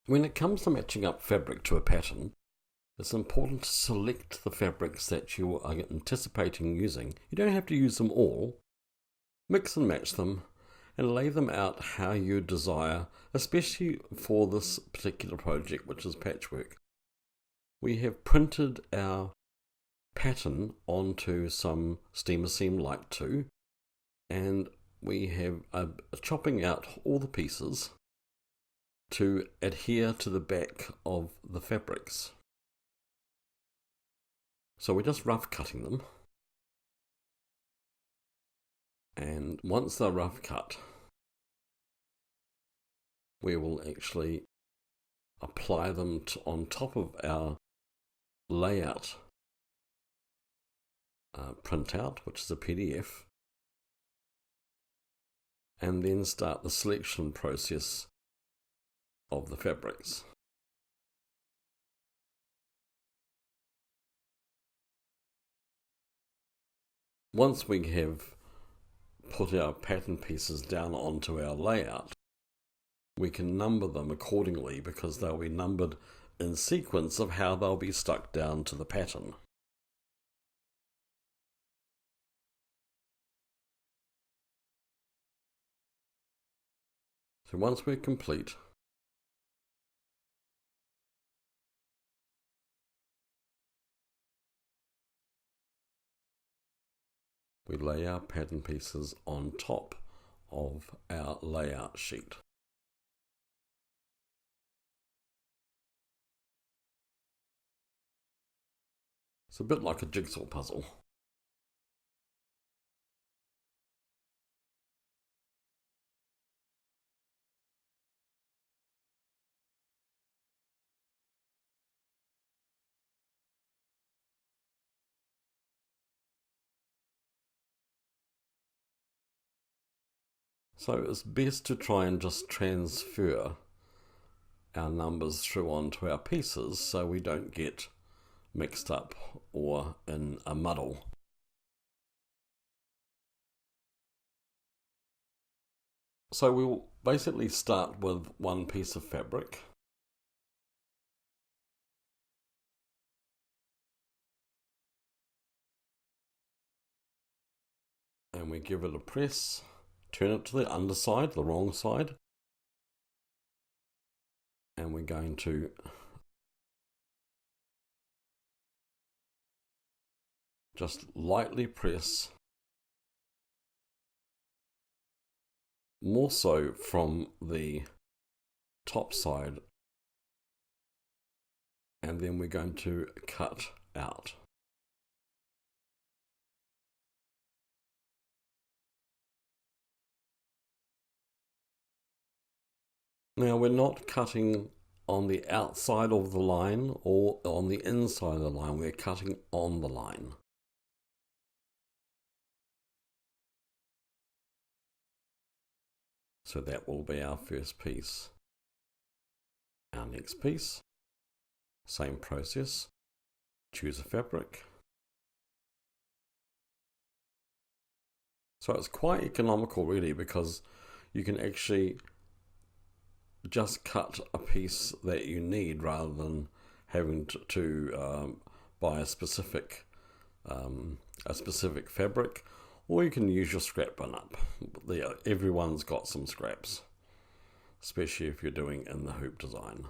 When it comes to matching up fabric to a pattern, it's important to select the fabrics that you are anticipating using. You don't have to use them all. Mix and match them and lay them out how you desire, especially for this particular project, which is patchwork. We have printed our pattern onto some steamer seam Light 2, and we have chopping out all the pieces to adhere to the back of the fabrics. So we're just rough cutting them, and once they're rough cut, we will actually apply them on top of our layout printout, which is a PDF, and then start the selection process of the fabrics. Once we have put our pattern pieces down onto our layout, we can number them accordingly because they'll be numbered in sequence of how they'll be stuck down to the pattern. So once we're complete, we lay our pattern pieces on top of our layout sheet. It's a bit like a jigsaw puzzle. So it's best to try and just transfer our numbers through onto our pieces so we don't get mixed up or in a muddle. So we'll basically start with one piece of fabric. And we give it a press, turn it to the underside, the wrong side. And we're going to just lightly press, more so from the top side, and then we're going to cut out. Now we're not cutting on the outside of the line or on the inside of the line, we're cutting on the line. So that will be our first piece. Our next piece, same process, choose a fabric. So it's quite economical really, because you can actually just cut a piece that you need rather than having to buy a specific fabric, or you can use your scrap bin up. Everyone's got some scraps, especially if you're doing in the hoop design.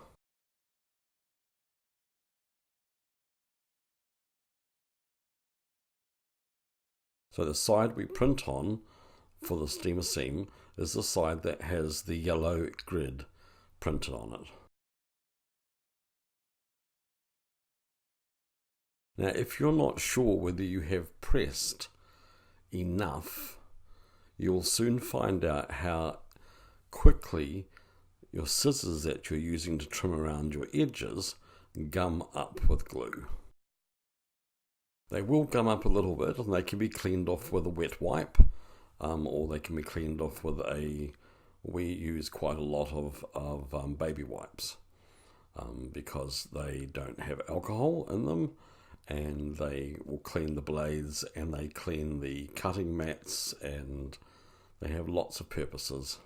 So the side we print on for the steamer seam is the side that has the yellow grid printed on it. Now if you're not sure whether you have pressed enough, you'll soon find out how quickly your scissors that you're using to trim around your edges gum up with glue. They will gum up a little bit, and they can be cleaned off with a wet wipe, or they can be cleaned off with we use quite a lot of baby wipes because they don't have alcohol in them, and they will clean the blades and they clean the cutting mats, and they have lots of purposes.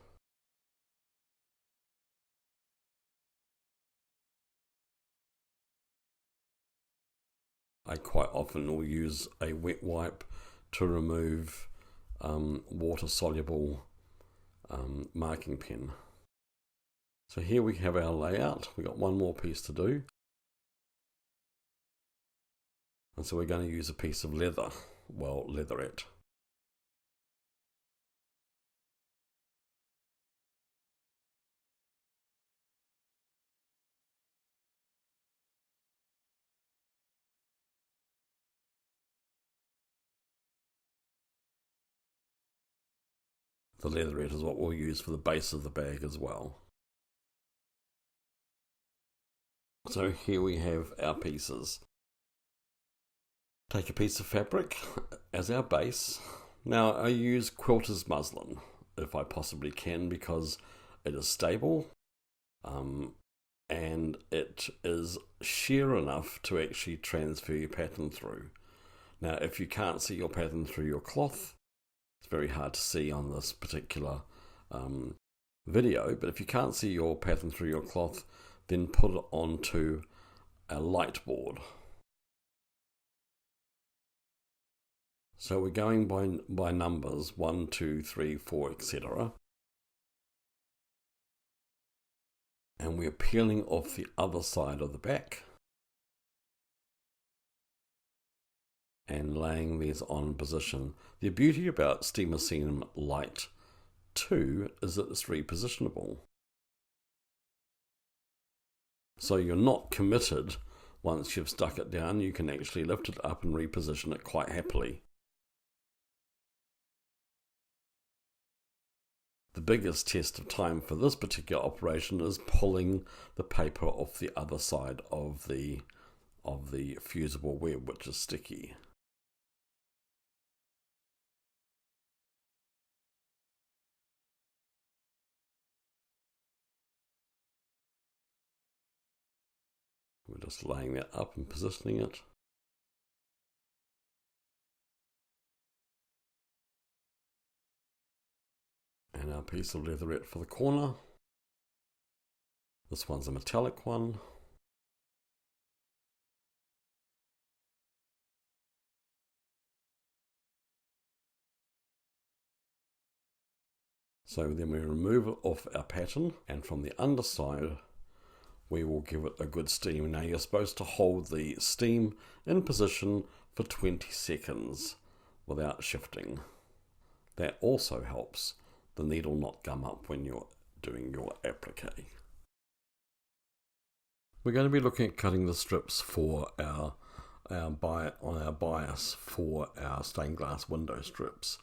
I quite often will use a wet wipe to remove water-soluble marking pen. So here we have our layout. We've got one more piece to do. And so we're going to use a piece of leather, well, leatherette. The leatherette is what we'll use for the base of the bag as well. So here we have our pieces. Take a piece of fabric as our base. Now I use quilter's muslin if I possibly can, because it is stable and it is sheer enough to actually transfer your pattern through. Now if you can't see your pattern through your cloth, it's very hard to see on this particular video, but if you can't see your pattern through your cloth, then put it onto a light board. So we're going by numbers 1, 2, 3, 4, etc. And we're peeling off the other side of the back and laying these on position. The beauty about Steamer Seam Light 2 is that it's repositionable. So you're not committed once you've stuck it down. You can actually lift it up and reposition it quite happily. The biggest test of time for this particular operation is pulling the paper off the other side of the fusible web, which is sticky. We're just laying that up and positioning it. And our piece of leatherette for the corner. This one's a metallic one. So then we remove it off our pattern, and from the underside we will give it a good steam. Now you're supposed to hold the steam in position for 20 seconds without shifting. That also helps the needle not gum up when you're doing your applique. We're going to be looking at cutting the strips for our bias for our stained glass window strips.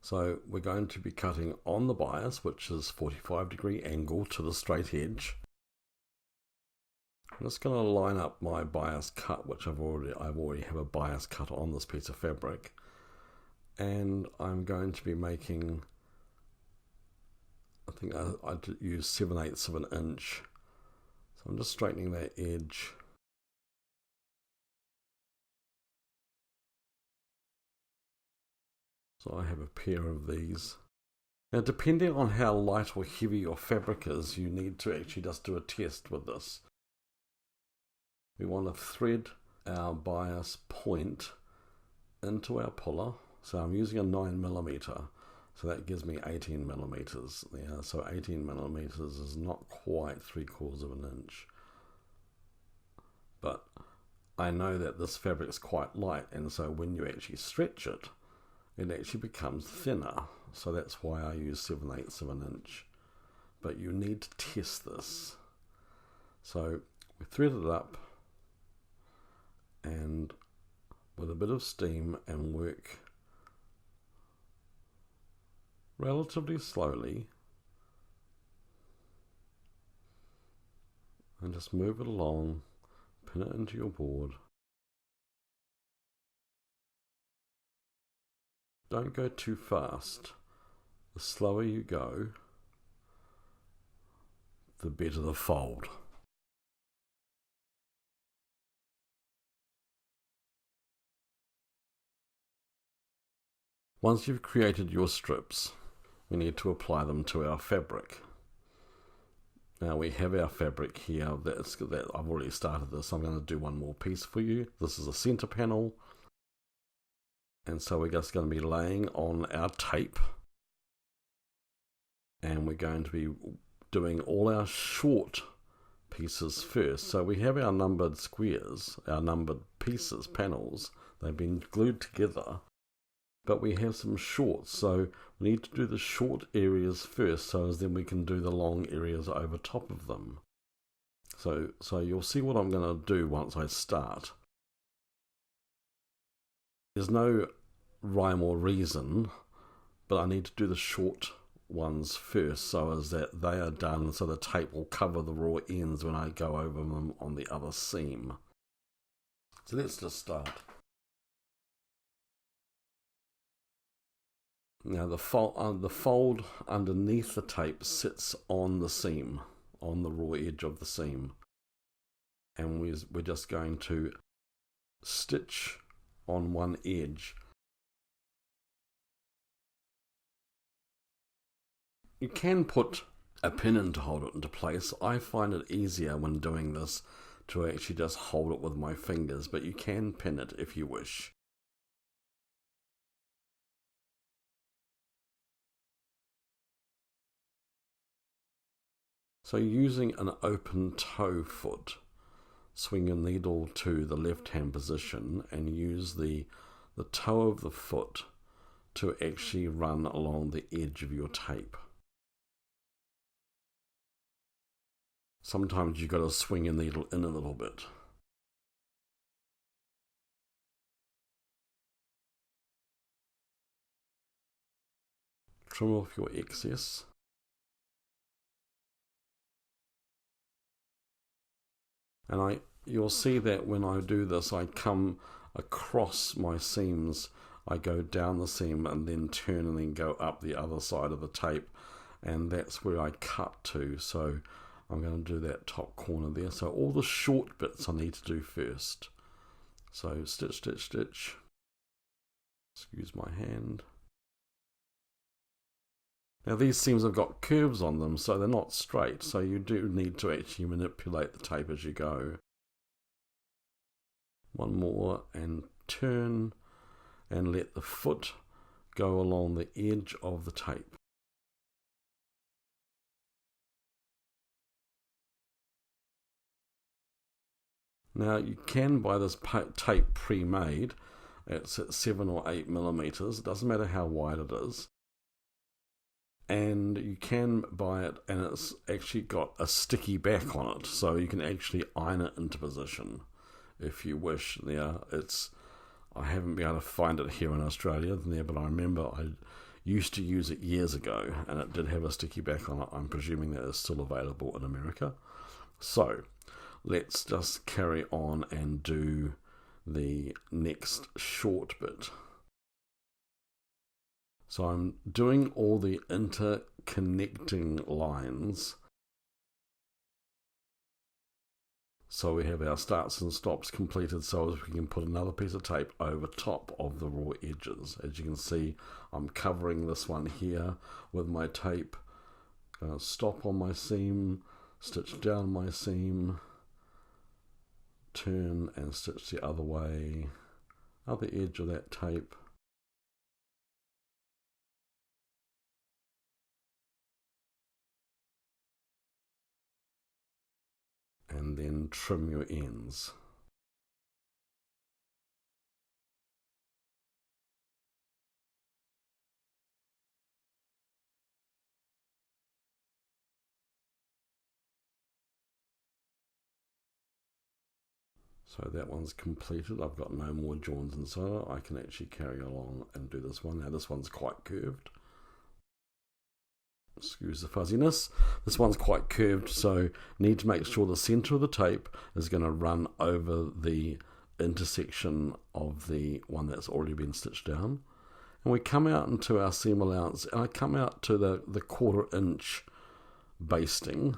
So we're going to be cutting on the bias, which is 45-degree angle to the straight edge. I'm just going to line up my bias cut, which I've already have a bias cut on this piece of fabric, and I'm going to be making, I think I use 7/8 of an inch. So I'm just straightening that edge. So I have a pair of these. Now depending on how light or heavy your fabric is, you need to actually just do a test with this. We want to thread our bias point into our puller. So I'm using a 9mm, so that gives me 18mm there. So 18mm is not quite 3/4 of an inch. But I know that this fabric is quite light, and so when you actually stretch it, it actually becomes thinner. So that's why I use 7/8 of an inch. But you need to test this. So we thread it up, and with a bit of steam and work relatively slowly, and just move it along, pin it into your board. Don't go too fast. The slower you go, the better the fold. Once you've created your strips, we need to apply them to our fabric. Now we have our fabric here. That I've already started this. I'm going to do one more piece for you. This is a center panel. And so we're just going to be laying on our tape. And we're going to be doing all our short pieces first. So we have our numbered squares, our numbered pieces, panels. They've been glued together. But we have some shorts, so we need to do the short areas first, so as then we can do the long areas over top of them. So you'll see what I'm going to do once I start. There's no rhyme or reason, but I need to do the short ones first, so as that they are done, so the tape will cover the raw ends when I go over them on the other seam. So let's just start. Now the fold underneath the tape sits on the seam, on the raw edge of the seam. And we're just going to stitch on one edge. You can put a pin in to hold it into place. I find it easier when doing this to actually just hold it with my fingers, but you can pin it if you wish. So using an open toe foot, swing your needle to the left hand position and use the toe of the foot to actually run along the edge of your tape. Sometimes you've got to swing your needle in a little bit. Trim off your excess. And you'll see that when I do this, I come across my seams. I go down the seam and then turn and then go up the other side of the tape. And that's where I cut to. So I'm going to do that top corner there. So all the short bits I need to do first. So stitch, stitch, stitch. Excuse my hand. Now these seams have got curves on them, so they're not straight, so you do need to actually manipulate the tape as you go. One more and turn and let the foot go along the edge of the tape. Now you can buy this tape pre-made. It's at 7 or 8 millimeters. It doesn't matter how wide it is. And you can buy it and it's actually got a sticky back on it, so you can actually iron it into position if you wish. Now I haven't been able to find it here in Australia there, but I remember I used to use it years ago and it did have a sticky back on it. I'm presuming that is still available in America. So let's just carry on and do the next short bit. So I'm doing all the interconnecting lines. So we have our starts and stops completed, so as we can put another piece of tape over top of the raw edges. As you can see, I'm covering this one here with my tape. Gonna stop on my seam, stitch down my seam, turn and stitch the other way, other edge of that tape. And then trim your ends. So that one's completed. I've got no more joins inside. I can actually carry along and do this one. Now this one's quite curved. Excuse the fuzziness. This one's quite curved, so need to make sure the center of the tape is going to run over the intersection of the one that's already been stitched down. And we come out into our seam allowance, and I come out to the 1/4 inch basting.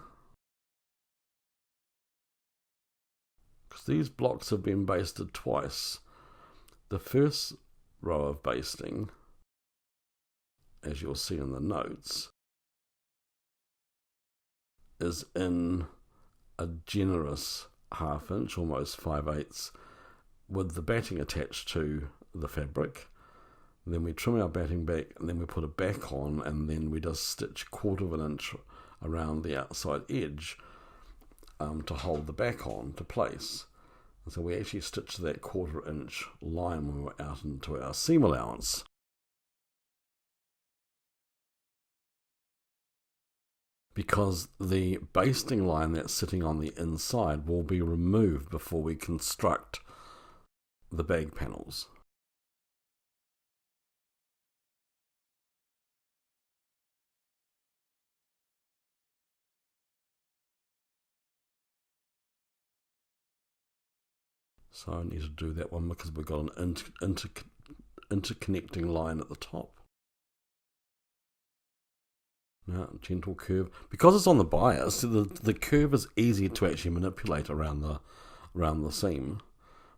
Because these blocks have been basted twice. The first row of basting, as you'll see in the notes, is in a generous 1/2 inch, almost 5/8, with the batting attached to the fabric. Then we trim our batting back, and then we put it back on, and then we just stitch 1/4 inch around the outside edge to hold the back on to place. And so we actually stitched that 1/4 inch line when we were out into our seam allowance. Because the basting line that's sitting on the inside will be removed before we construct the bag panels. So I need to do that one because we've got an interconnecting line at the top. Now, gentle curve. Because it's on the bias, the curve is easy to actually manipulate around the seam.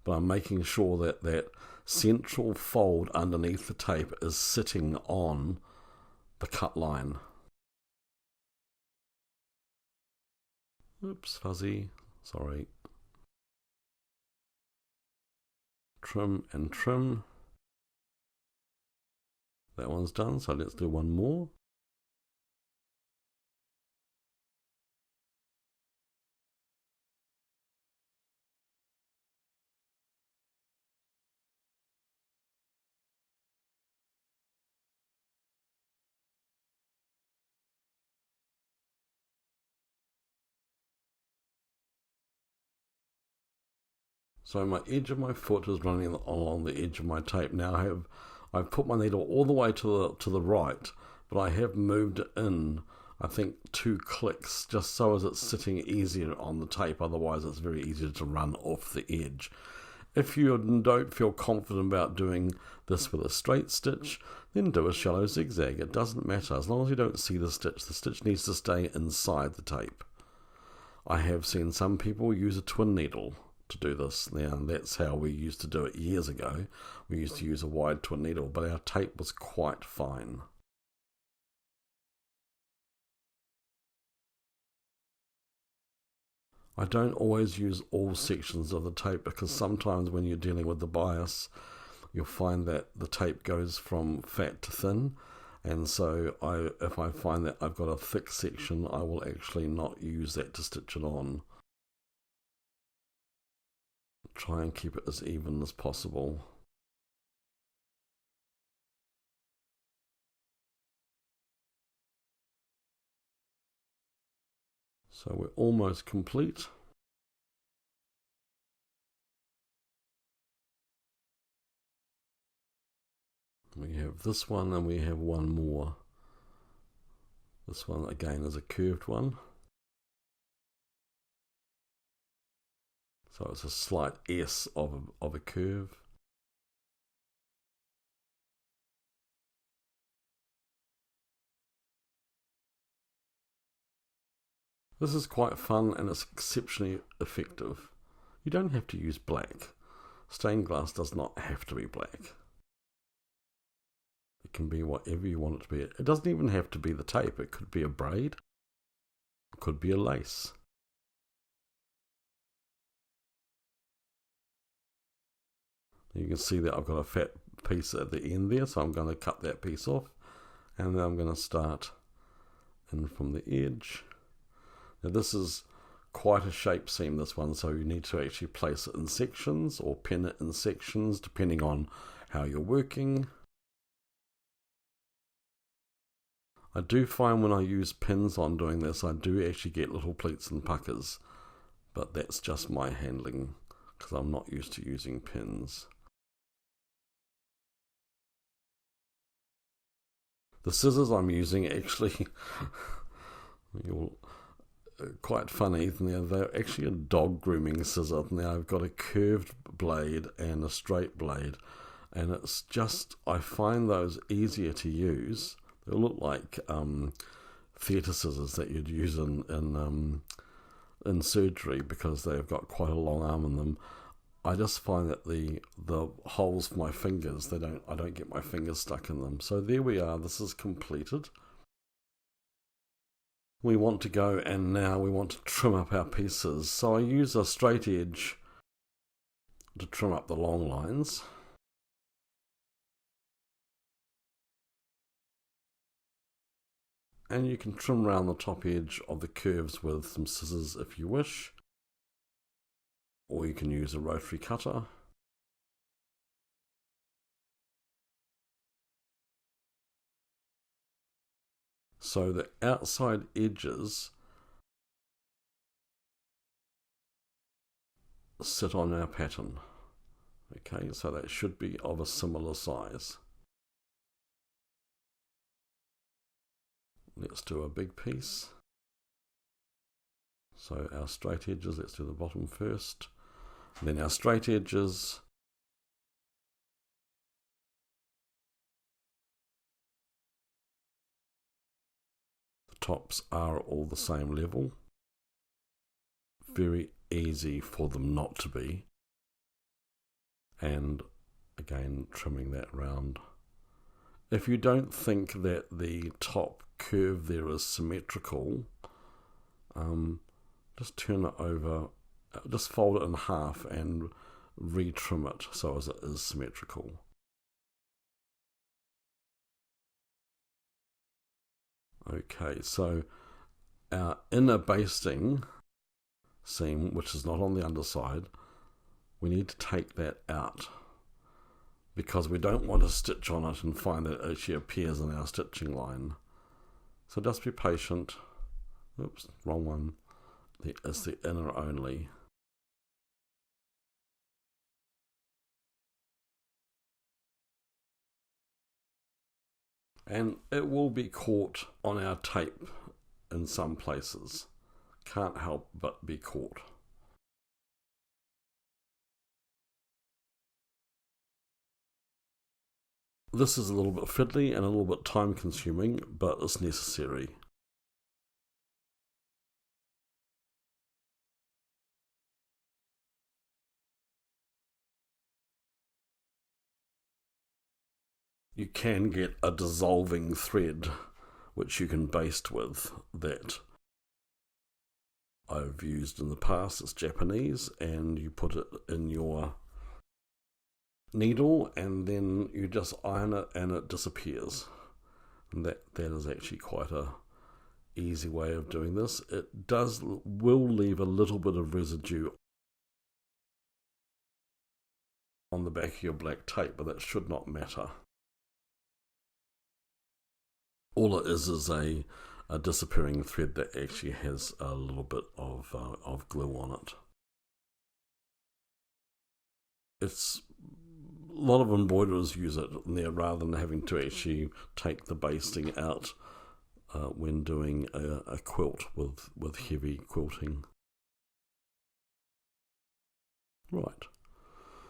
But I'm making sure that that central fold underneath the tape is sitting on the cut line. Oops, fuzzy. Sorry. Trim and trim. That one's done, so let's do one more. So my edge of my foot is running along the edge of my tape. Now I've put my needle all the way to the right, but I have moved it in, I think, 2 clicks, just so as it's sitting easier on the tape. Otherwise it's very easy to run off the edge. If you don't feel confident about doing this with a straight stitch, then do a shallow zigzag. It doesn't matter. As long as you don't see the stitch needs to stay inside the tape. I have seen some people use a twin needle to do this. Now, that's how we used to do it years ago. We used to use a wide twin needle, but our tape was quite fine. I don't always use all sections of the tape because sometimes when you're dealing with the bias, you'll find that the tape goes from fat to thin. And so if I find that I've got a thick section, I will actually not use that to stitch it on. Try and keep it as even as possible. So we're almost complete. We have this one and we have one more. This one again is a curved one. So it's a slight S of a curve. This is quite fun and it's exceptionally effective. You don't have to use black. Stained glass does not have to be black. It can be whatever you want it to be. It doesn't even have to be the tape. It could be a braid. It could be a lace. You can see that I've got a fat piece at the end there, so I'm going to cut that piece off, and then I'm going to start in from the edge. Now this is quite a shape seam, this one, so you need to actually place it in sections or pin it in sections depending on how you're working. I do find when I use pins on doing this, I do actually get little pleats and puckers, but that's just my handling because I'm not used to using pins. The scissors I'm using actually, quite funny. Now they're actually a dog grooming scissor. Now I've got a curved blade and a straight blade, and it's just, I find those easier to use. They look like theatre scissors that you'd use in surgery because they've got quite a long arm in them. I just find that the holes for my fingers, I don't get my fingers stuck in them. So there we are. This is completed. we want to go and now we want to trim up our pieces. So I use a straight edge to trim up the long lines. And you can trim around the top edge of the curves with some scissors if you wish, or you can use a rotary cutter. So the outside edges sit on our pattern. Okay, so that should be of a similar size. Let's do a big piece. So our straight edges, let's do the bottom first. And then our straight edges. The tops are all the same level. Very easy for them not to be. And again, trimming that round. If you don't think that the top curve there is symmetrical, just turn it over, just fold it in half and retrim it so as it is symmetrical. Okay, so our inner basting seam, which is not on the underside, we need to take that out because we don't want to stitch on it and find that it actually appears in our stitching line. So just be patient. Oops, wrong one. It's the inner only. And it will be caught on our tape in some places. Can't help but be caught. This is a little bit fiddly and a little bit time consuming, but it's necessary. You can get a dissolving thread which you can baste with that I've used in the past. It's Japanese, and you put it in your needle and then you just iron it and it disappears. And that is actually quite a easy way of doing this. It will leave a little bit of residue on the back of your black tape, but that should not matter. All it is a disappearing thread that actually has a little bit of glue on it. It's a lot of embroiderers use it there rather than having to actually take the basting out when doing a quilt with heavy quilting. Right,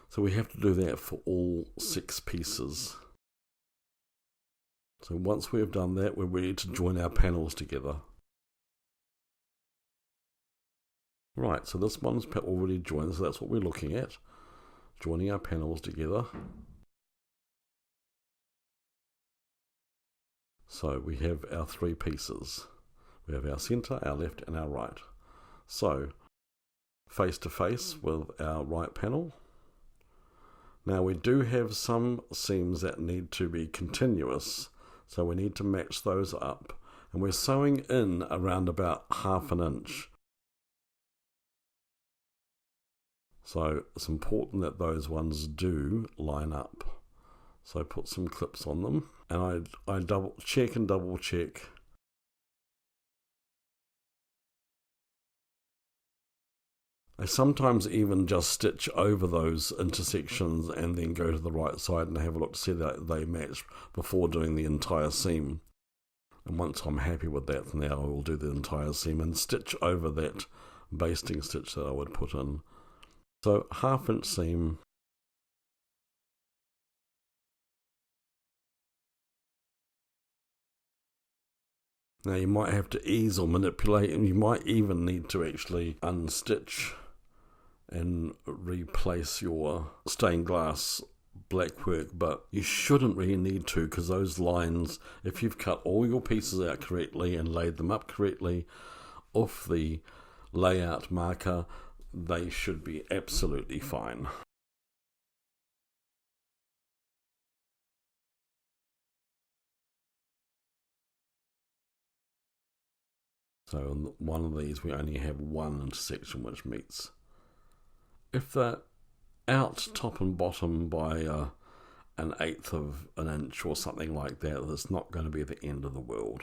so we have to do that for all 6 pieces. So once we've done that, we're ready to join our panels together. Right, so this one's already joined, so that's what we're looking at. Joining our panels together. So we have our 3 pieces. We have our centre, our left and our right. So face to face with our right panel. Now we do have some seams that need to be continuous, so we need to match those up. And we're sewing in around about 1/2 inch. So it's important that those ones do line up. So put some clips on them, and I double check and double check. I sometimes even just stitch over those intersections and then go to the right side and have a look to see that they match before doing the entire seam. And once I'm happy with that, now I will do the entire seam and stitch over that basting stitch that I would put in. So 1/2 inch seam. Now you might have to ease or manipulate, and you might even need to actually unstitch and replace your stained glass black work, but you shouldn't really need to, because those lines, if you've cut all your pieces out correctly and laid them up correctly off the layout marker, they should be absolutely fine. So in one of these we only have one intersection which meets. If they're out top and bottom by an eighth of an inch or something like that, it's not going to be the end of the world.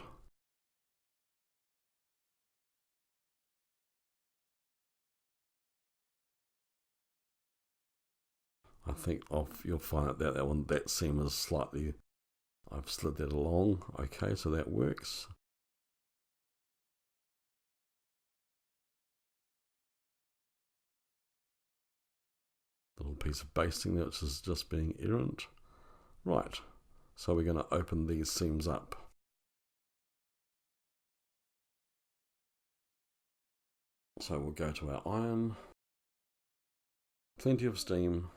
I think you'll find that seam is slightly, I've slid that along. Okay, so that works. Little piece of basting there, which is just being errant. Right, so we're going to open these seams up. So we'll go to our iron, plenty of steam.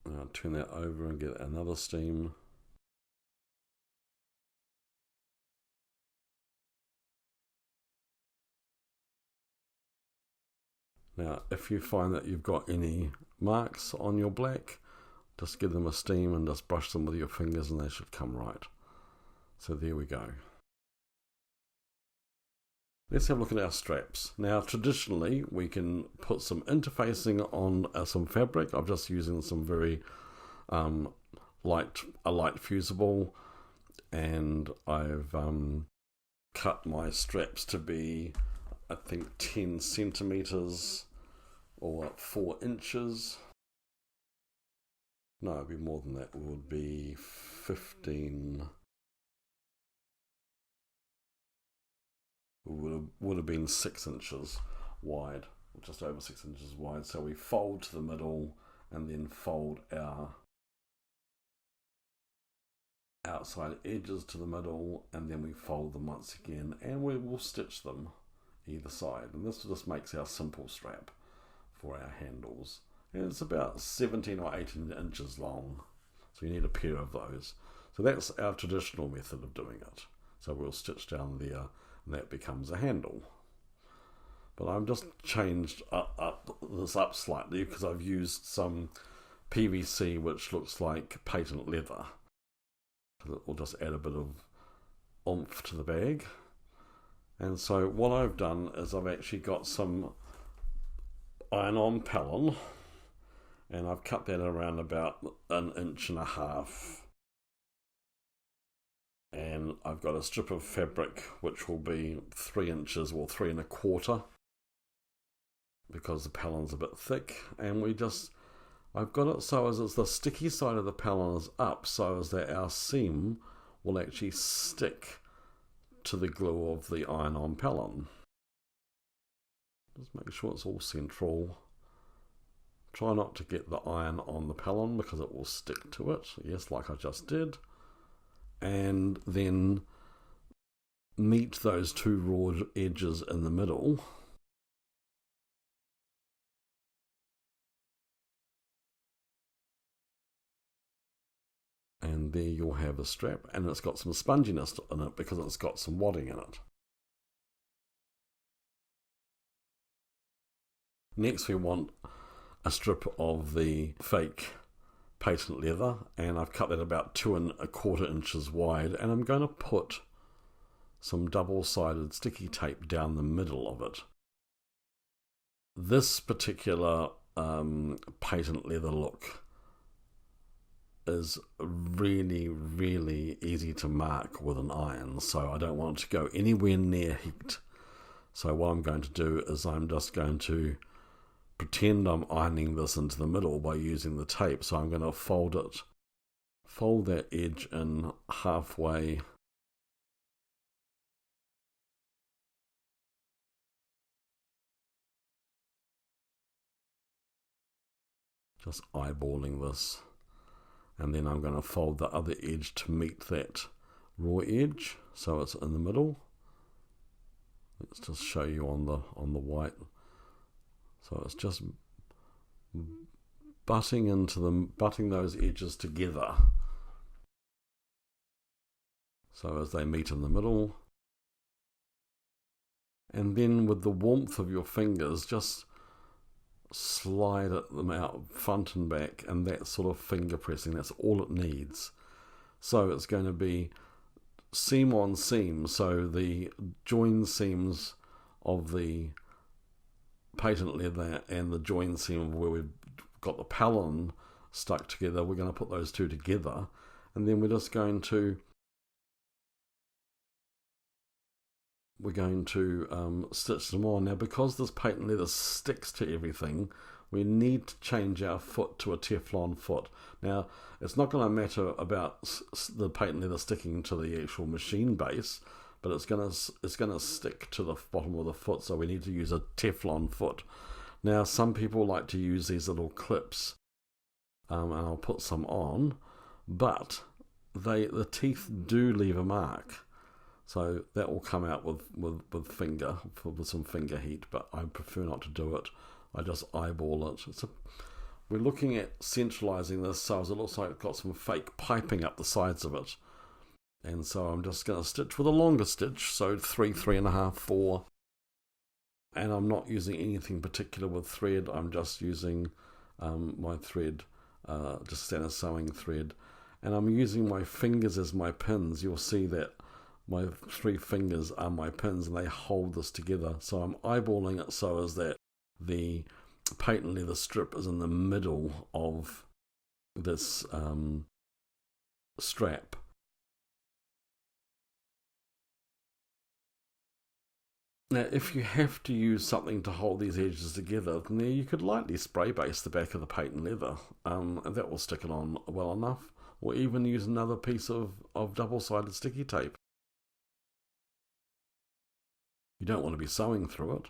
Now turn that over and get another steam. Now, if you find that you've got any marks on your black, just give them a steam and just brush them with your fingers and they should come right. So there we go. Let's have a look at our straps. Now, traditionally, we can put some interfacing on some fabric. I'm just using some very light fusible, and I've cut my straps to be, I think, 10 centimeters or 4 inches. No, it'd be more than that. It would be 15. Would have been 6 inches wide, just over 6 inches wide. So we fold to the middle and then fold our outside edges to the middle, and then we fold them once again, and we will stitch them either side. And this just makes our simple strap for our handles. And it's about 17 or 18 inches long, so you need a pair of those. So that's our traditional method of doing it. So we'll stitch down there, and that becomes a handle. But I've just changed this up slightly because I've used some PVC which looks like patent leather. It will just add a bit of oomph to the bag. And so what I've done is I've actually got some iron-on pellon, and I've cut that around about 1.5 inches. And I've got a strip of fabric which will be 3 inches or 3 1/4, because the pellon's a bit thick. And I've got it so as the sticky side of the pellon is up, so as that our seam will actually stick to the glue of the iron-on pellon. Just make sure it's all central. Try not to get the iron on the pellon because it will stick to it. Yes, like I just did. And then meet those two raw edges in the middle. And there you'll have a strap, and it's got some sponginess in it because it's got some wadding in it. Next we want a strip of the fake patent leather, and I've cut that about 2 1/4 inches wide, and I'm going to put some double-sided sticky tape down the middle of it. This particular patent leather look is really, really easy to mark with an iron, so I don't want it to go anywhere near heat. So what I'm going to do is I'm just going to pretend I'm ironing this into the middle by using the tape. So I'm going to fold that edge in halfway, just eyeballing this, and then I'm going to fold the other edge to meet that raw edge so it's in the middle. Let's just show you on the white. So it's just butting those edges together, so as they meet in the middle. And then with the warmth of your fingers, just slide them out front and back, and that sort of finger pressing, that's all it needs. So it's going to be seam on seam, so the join seams of the patent leather and the join seam of where we've got the pallon stuck together, we're going to put those two together, and then we're going to stitch them on. Now, because this patent leather sticks to everything, we need to change our foot to a Teflon foot. Now, it's not going to matter about the patent leather sticking to the actual machine base, but it's going to stick to the bottom of the foot, so we need to use a Teflon foot. Now, some people like to use these little clips, and I'll put some on, but the teeth do leave a mark. So that will come out with some finger heat, but I prefer not to do it. I just eyeball it. We're looking at centralizing this so as it looks like it's got some fake piping up the sides of it. And so I'm just going to stitch with a longer stitch, so 3, 3.5, 4. And I'm not using anything particular with thread. I'm just using my thread, just standard sewing thread. And I'm using my fingers as my pins. You'll see that my 3 fingers are my pins, and they hold this together. So I'm eyeballing it so as that the patent leather strip is in the middle of this strap. Now, if you have to use something to hold these edges together, then you could lightly spray base the back of the patent leather, and that will stick it on well enough, or even use another piece of double-sided sticky tape. You don't want to be sewing through it.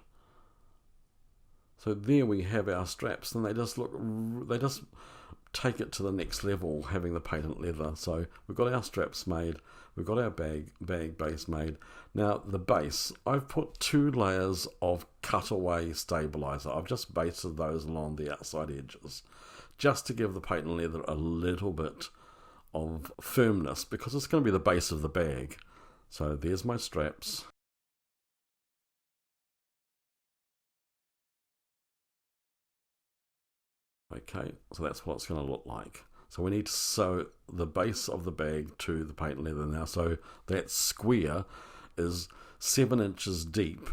So there we have our straps, and they just take it to the next level, having the patent leather. So we've got our straps made, we've got our bag base made. Now the base, I've put 2 layers of cutaway stabilizer. I've just basted those along the outside edges, just to give the patent leather a little bit of firmness, because it's going to be the base of the bag. So there's my straps. Okay, so that's what it's going to look like. So we need to sew the base of the bag to the patent leather now. So that square is 7 inches deep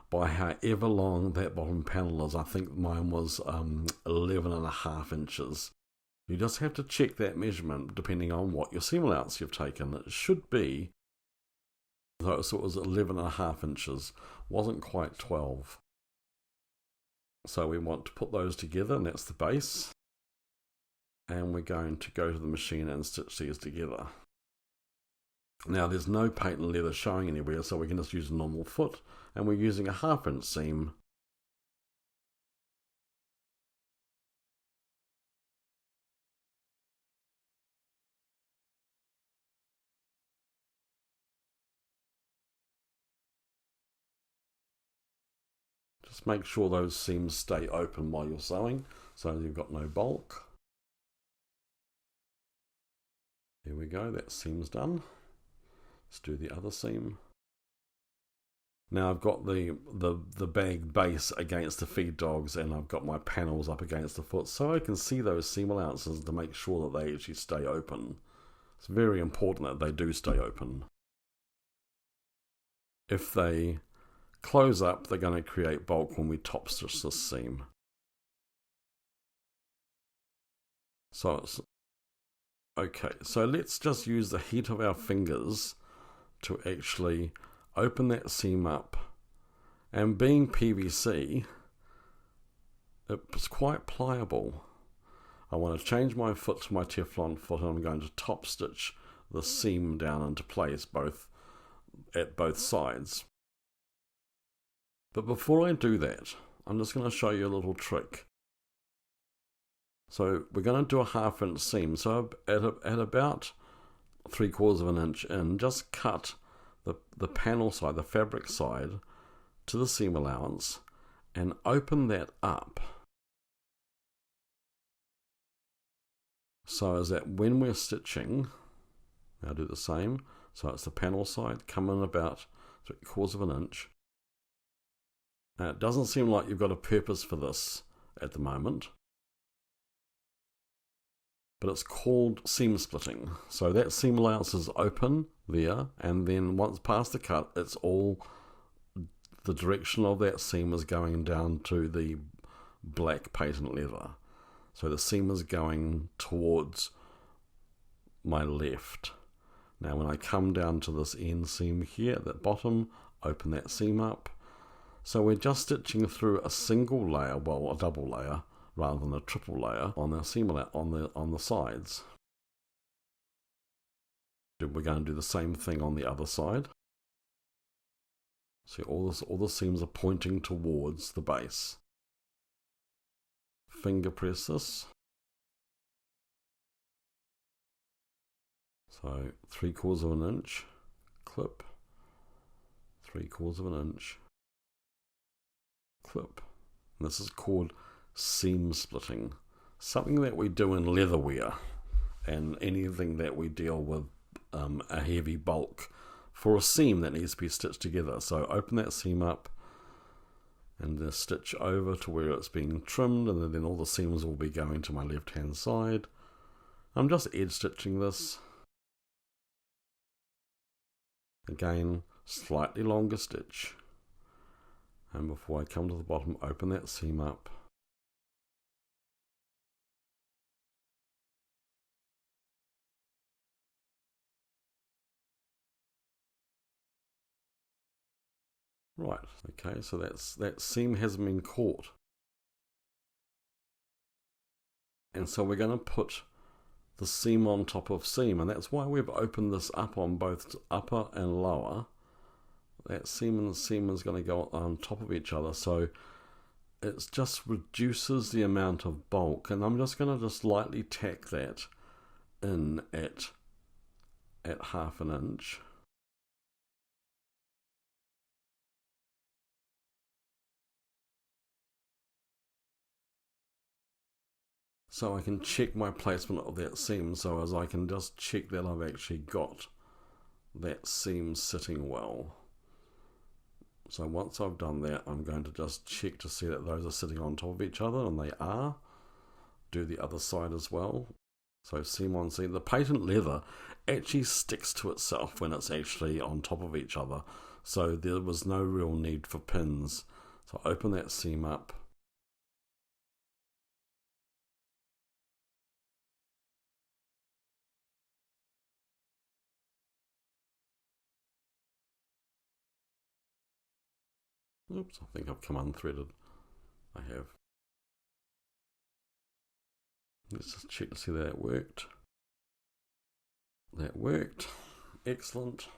by however long that bottom panel is. I think mine was 11.5 inches. You just have to check that measurement depending on what your seam allowance you've taken. It should be, so it was 11.5 inches, wasn't quite 12. So we want to put those together, and that's the base. And we're going to go to the machine and stitch these together. Now there's no patent leather showing anywhere, so we can just use a normal foot, and we're using a 1/2 inch seam. Just make sure those seams stay open while you're sewing, so you've got no bulk. There we go, that seam's done. Let's do the other seam. Now I've got the bag base against the feed dogs, and I've got my panels up against the foot, so I can see those seam allowances to make sure that they actually stay open. It's very important that they do stay open. If they close up, they're going to create bulk when we top stitch this seam. So it's okay, so let's just use the heat of our fingers to actually open that seam up. And being PVC, it's quite pliable. I want to change my foot to my Teflon foot, and I'm going to top stitch the seam down into place at both sides. But before I do that, I'm just going to show you a little trick. So we're going to do a 1/2 inch seam. So at about 3/4 of an inch in, just cut the panel side, the fabric side, to the seam allowance and open that up so as that when we're stitching, now do the same, so it's the panel side, come in about 3/4 of an inch. Now it doesn't seem like you've got a purpose for this at the moment, but it's called seam splitting. So that seam allowance is open there, and then once past the cut, it's all, the direction of that seam is going down to the black patent leather. So the seam is going towards my left. Now when I come down to this end seam here at the bottom, open that seam up. So we're just stitching through a single layer, well, a double layer, rather than a triple layer on the seam on the sides. We're going to do the same thing on the other side. See, all the seams are pointing towards the base. Finger press this. So 3/4 of an inch, clip, 3/4 of an inch, clip. And this is called seam splitting. Something that we do in leatherware and anything that we deal with a heavy bulk for a seam that needs to be stitched together. So open that seam up and just stitch over to where it's being trimmed, and then all the seams will be going to my left hand side. I'm just edge stitching this. Again, slightly longer stitch. And before I come to the bottom, open that seam up. Right, okay, so that seam hasn't been caught. And so we're going to put the seam on top of seam, and that's why we've opened this up on both upper and lower. That seam and the seam is going to go on top of each other, so it just reduces the amount of bulk. And I'm just going to just lightly tack that in at 1/2 inch. So I can check my placement of that seam, so as I can just check that I've actually got that seam sitting well. So once I've done that, I'm going to just check to see that those are sitting on top of each other, and they are. Do the other side as well. So seam on seam. The patent leather actually sticks to itself when it's actually on top of each other, so there was no real need for pins. So open that seam up. Oops, I think I've come unthreaded. I have. Let's just check to see that it worked. That worked. Excellent.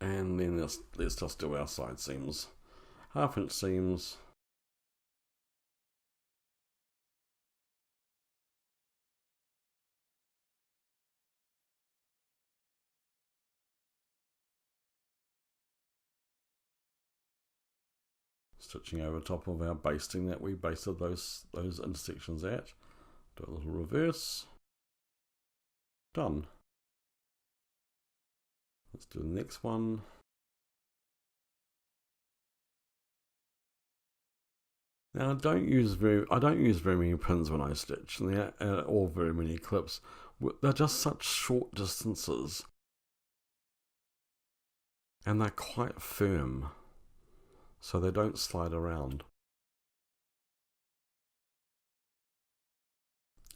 And then let's just do our side seams. 1/2 inch seams. Stitching over top of our basting that we basted those intersections at. Do a little reverse. Done. Let's do the next one. Now I don't use very many pins when I stitch, or very many clips. They're just such short distances, and they're quite firm, so they don't slide around.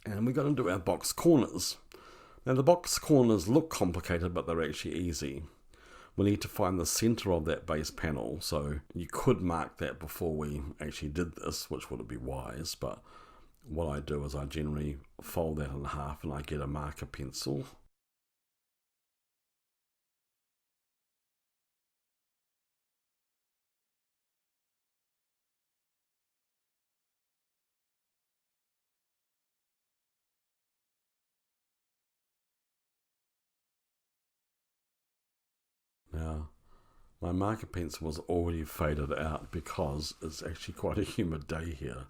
And we're going to do our box corners. Now the box corners look complicated, but they're actually easy. We need to find the center of that base panel, so you could mark that before we actually did this, which would be wise, but what I do is I generally fold that in half and I get a marker pencil. My marker pencil was already faded out because it's actually quite a humid day here.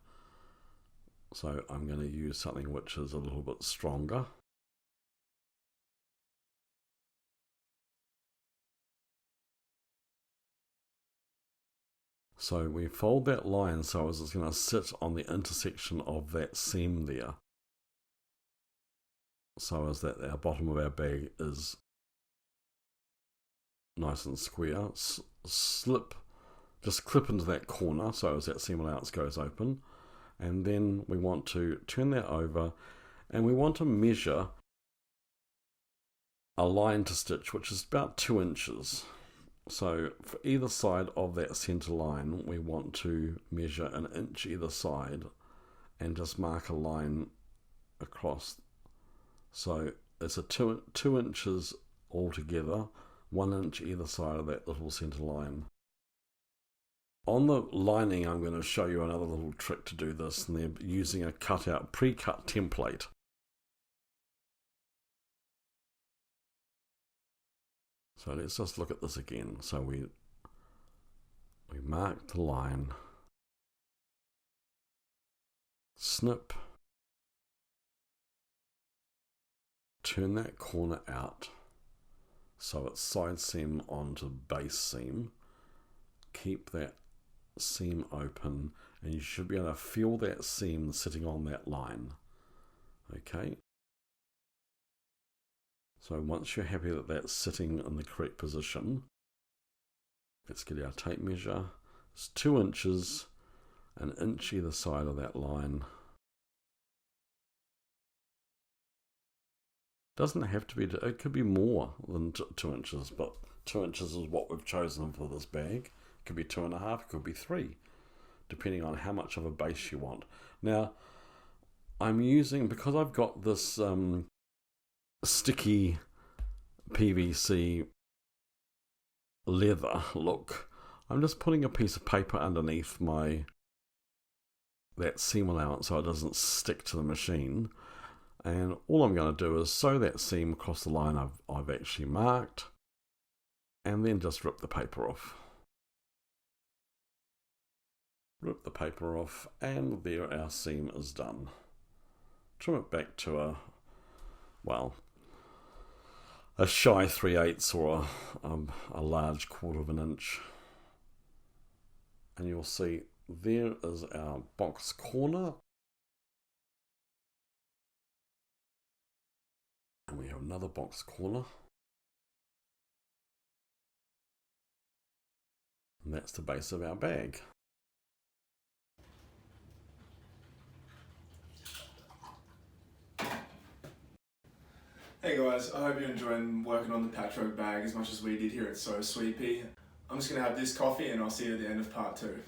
So I'm going to use something which is a little bit stronger. So we fold that line so as it's going to sit on the intersection of that seam there. So as that our bottom of our bag is nice and square. Just clip into that corner so as that seam allowance goes open. And then we want to turn that over and we want to measure a line to stitch, which is about 2 inches. So for either side of that center line, we want to measure 1 inch either side and just mark a line across. So it's a 2 inches altogether, 1 inch either side of that little center line. On the lining, I'm going to show you another little trick to do this, and they're using a pre-cut template. So let's just look at this again. So we mark the line, snip, turn that corner out so it's side seam onto base seam, keep that seam open, and you should be able to feel that seam sitting on that line. Okay, so once you're happy that that's sitting in the correct position, let's get our tape measure. It's 2 inches, 1 inch either side of that line. Doesn't have to be, it could be more than 2 inches, but 2 inches is what we've chosen for this bag. It could be 2.5, it could be 3, depending on how much of a base you want. Now, I'm using, because I've got this sticky PVC leather look, I'm just putting a piece of paper underneath that seam allowance so it doesn't stick to the machine. And all I'm going to do is sew that seam across the line I've actually marked, and then just rip the paper off. Rip the paper off, and there our seam is done. Trim it back to a shy 3/8 or a large 1/4 of an inch. And you'll see there is our box corner. And we have another box corner. And that's the base of our bag. Hey guys, I hope you're enjoying working on the patchwork bag as much as we did here at So Sweepy. I'm just going to have this coffee and I'll see you at the end of part 2.